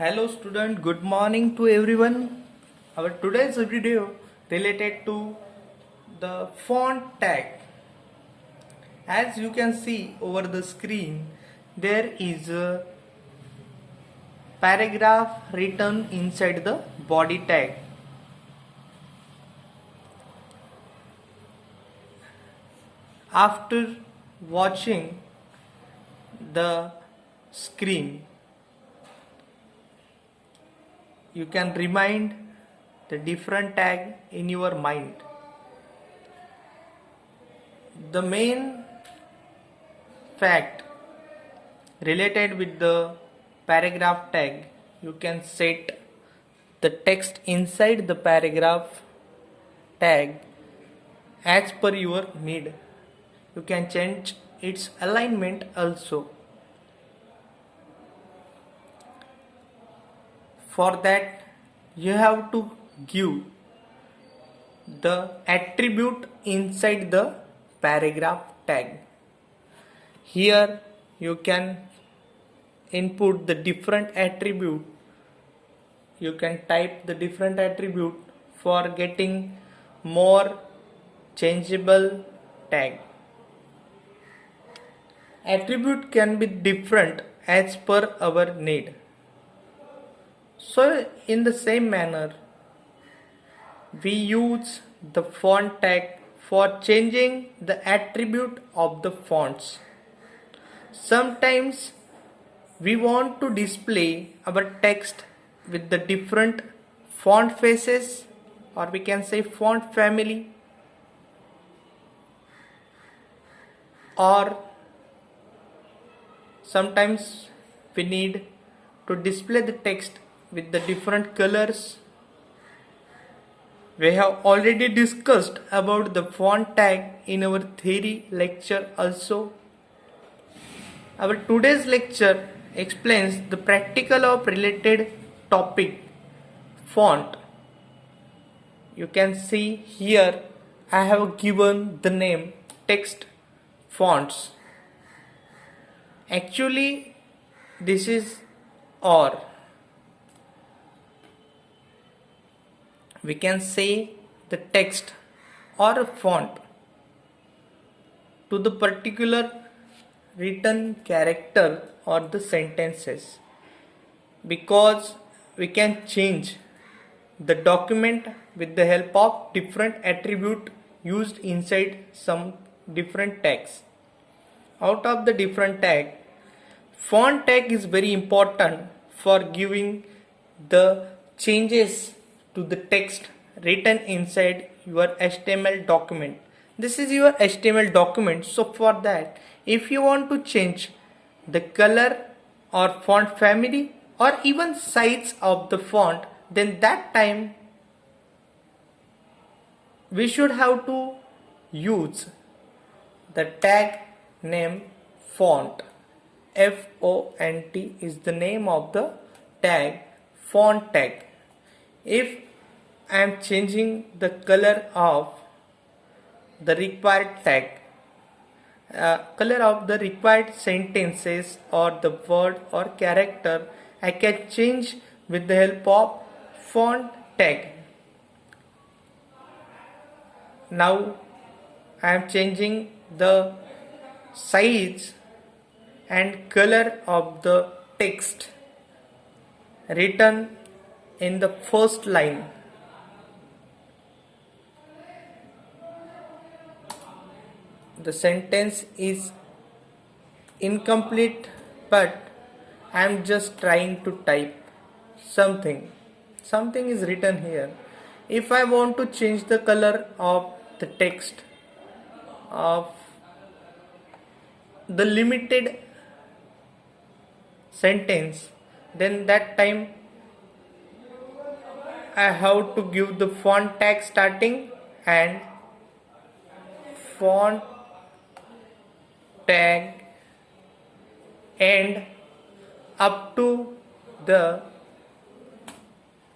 Hello student, good morning to everyone. Our today's video related to the font tag. As you can see over the screen, there is a paragraph written inside the body tag. After watching the screen, you can remind the different tag in your mind. The main fact related with the paragraph tag, you can set the text inside the paragraph tag as per your need. You can change its alignment also. For that, you have to give the attribute inside the paragraph tag. Here you can input the different attribute. You can type the different attribute for getting more changeable tag. Attribute can be different as per our need. So in the same manner, we use the font tag for changing the attribute of the fonts. Sometimes we want to display our text with the different font faces, or we can say font family, or sometimes we need to display the text with the different colors. We have already discussed about the font tag in our theory lecture also. Our today's lecture explains the practical of related topic, font. You can see here I have given the name text fonts. Actually this is or. We can say the text or a font to the particular written character or the sentences, because we can change the document with the help of different attribute used inside some different tags. Out of the different tag, font tag is very important for giving the changes to the text written inside your HTML document. This is your HTML document. So for that, if you want to change the color or font family or even size of the font, then that time we should have to use the tag name font. F-O-N-T is the name of the tag, font tag. If I am changing the color of the required tag, color of the required sentences or the word or character, I can change with the help of font tag. Now I am changing the size and color of the text written in the first line. The sentence is incomplete, but I am just trying to type something. Something is written here. If I want to change the color of the text of the limited sentence, then that time I have to give the font tag starting and font tag end up to the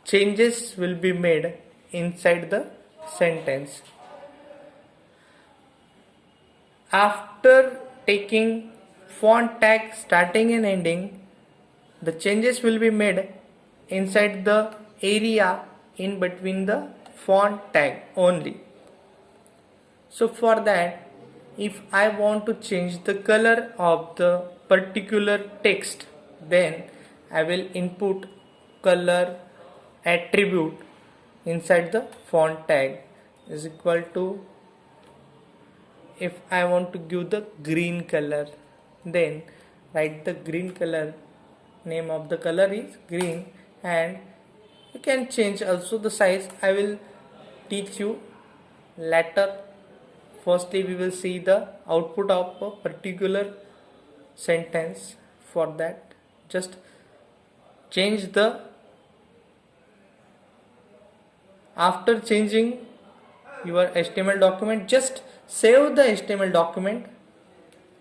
changes will be made inside the sentence. After taking font tag starting and ending, the changes will be made inside the area in between the font tag only. So for that, if I want to change the color of the particular text, then I will input color attribute inside the font tag is equal to, if I want to give the green color, then write the green color, name of the color is green, and you can change also the size. I will teach you later. Firstly, we will see the output of a particular sentence. For that, just change the, after changing your HTML document, just save the HTML document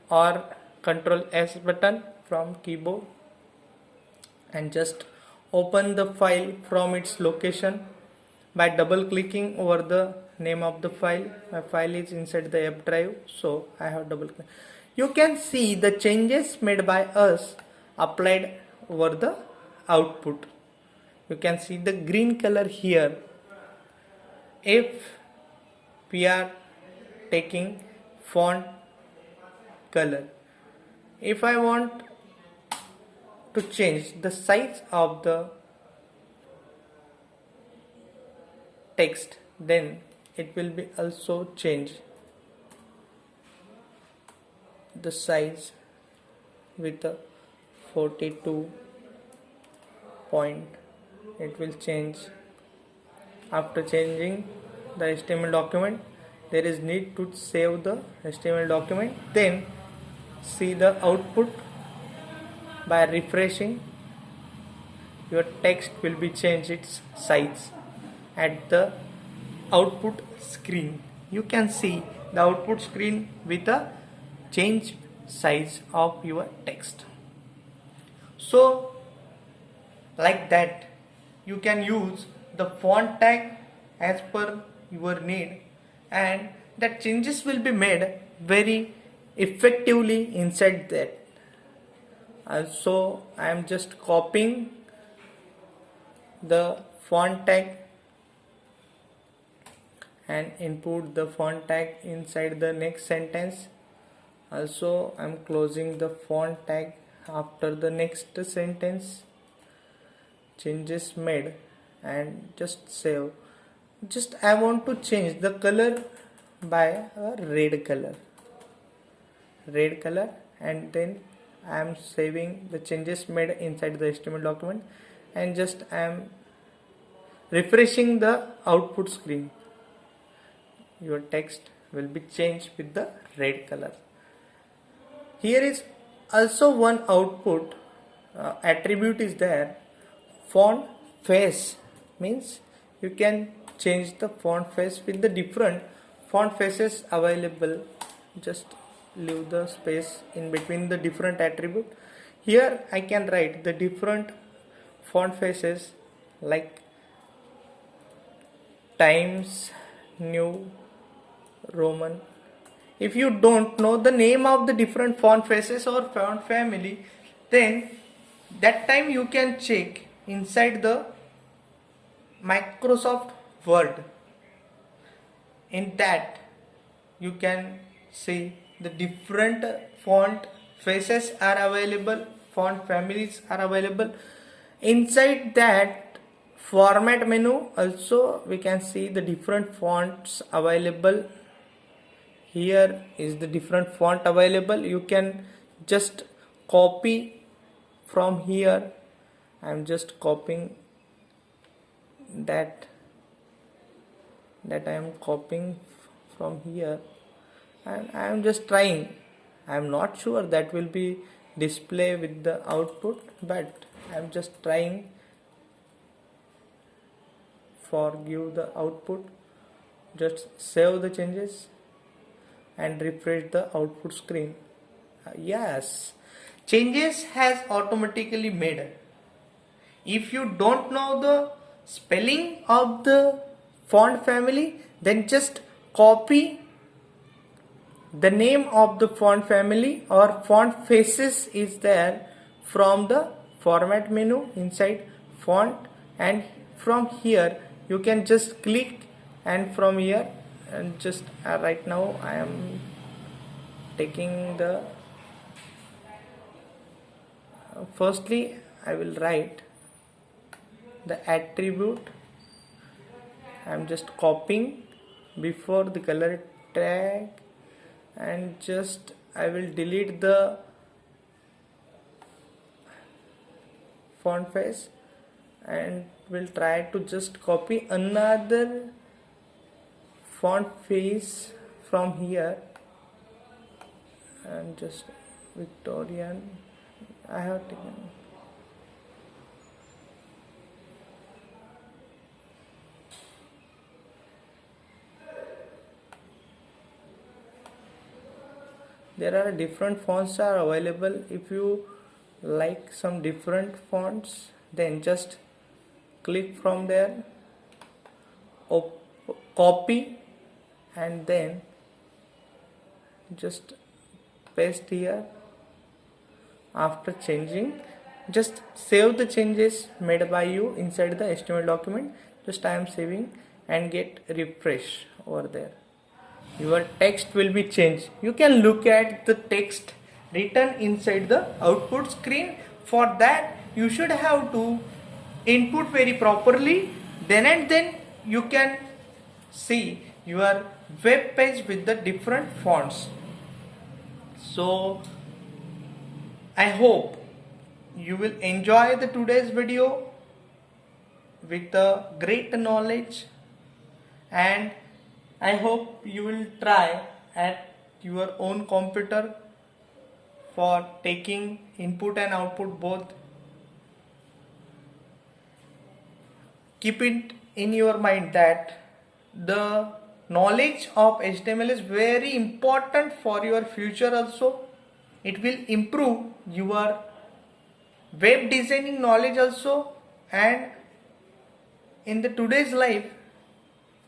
or Ctrl S button from keyboard and just open the file from its location by double clicking over the name of the file. My file is inside the app drive, so I have double click. You can see the changes made by us applied over the output. You can see the green color here. If we are taking font color, if I want to change the size of the text, then it will be also change the size with a 42 point. It will change. After changing the HTML document, there is need to save the HTML document, then see the output. By refreshing, your text will be changed its size at the output screen. You can see the output screen with a change size of your text. So like that, you can use the font tag as per your need, and that changes will be made very effectively inside that. Also, I am just copying the font tag and input the font tag inside the next sentence. Also, I am closing the font tag after the next sentence. Changes made and just save. Just I want to change the color by a red color, and then I am saving the changes made inside the HTML document, and just I am refreshing the output screen. Your text will be changed with the red color. Here is also one output attribute is there. Font face means you can change the font face with the different font faces available. Just leave the space in between the different attribute. Here I can write the different font faces like Times New Roman. If you don't know the name of the different font faces or font family, then that time you can check inside the Microsoft Word. In that you can see the different font faces are available, font families are available. Inside that format menu also we can see the different fonts available. Here is the different font available. You can just copy from here. I am just copying that I am copying from here, and I am just trying. I am not sure that will be display with the output, but I am just trying for give the output. Just save the changes and refresh the output screen. Yes, changes has automatically made. If you don't know the spelling of the font family, then just copy the name of the font family or font faces is there from the format menu inside font, and from here you can just click, and from here, and just right now I am taking the firstly I will write the attribute. I am just copying before the color tag, and just I will delete the font face and will try to just copy another font face from here, and just Victorian I have taken. There are different fonts are available. If you like some different fonts, then just click from there, copy, and then just paste here. After changing, just save the changes made by you inside the HTML document. Just I am saving and get refresh over there. Your text will be changed. You can look at the text written inside the output screen. For that you should have to input very properly, then and then you can see your web page with the different fonts. So I hope you will enjoy the today's video with a great knowledge, and I hope you will try at your own computer for taking input and output both. Keep it in your mind that the knowledge of HTML is very important for your future also. It will improve your web designing knowledge also, and in the today's life,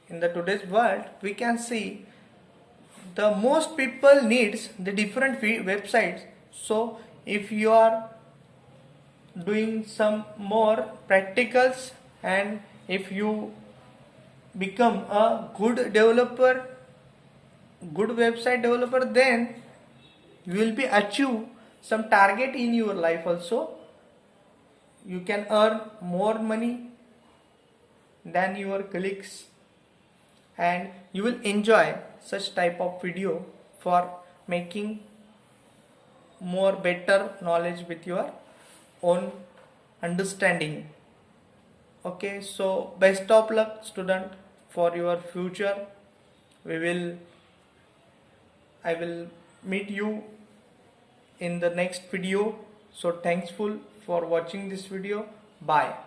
in the today's world, we can see the most people needs the different websites. So if you are doing some more practicals, and if you become a good developer, good website developer, then you will be achieve some target in your life also. You can earn more money than your colleagues, and you will enjoy such type of video for making more better knowledge with your own understanding. Okay, so best of luck student for your future. I will meet you in the next video. So thankful for watching this video. Bye.